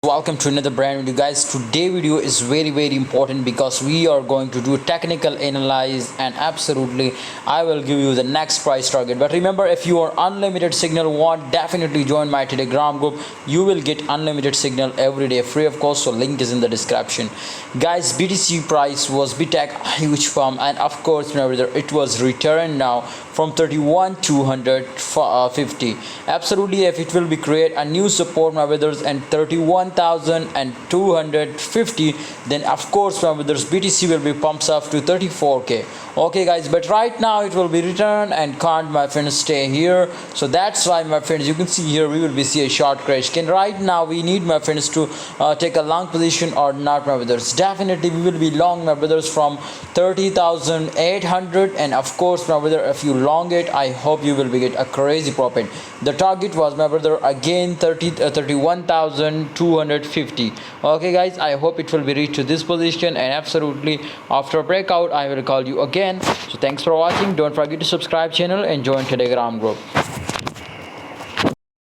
welcome to another brand video. Guys, today video is very important because we are going to do a technical analyze and absolutely I will give you the next price target. But remember, if you are unlimited signal want, definitely join my Telegram group. You will get unlimited signal every day free of course, so link is in the description. Guys, BTC price was bit a huge pump, and of course it was returned now from 31,250. Absolutely, if it will be create a new support my brothers and 31,250, then of course my brothers BTC will be pumps up to 34k. Okay guys, but right now it will be returned and can't my friends stay here. So that's why my friends, you can see here we will be see a short crash. Can right now we need my friends to take a long position or not my brothers? Definitely we will be long my brothers from 30,800, and of course my brother, if you long it, I hope you will be get a crazy profit. The target was my brother again 31,250. Okay guys, I hope it will be reached to this position, and absolutely after breakout I will call you again. So thanks for watching. Don't forget to subscribe channel and join Telegram group.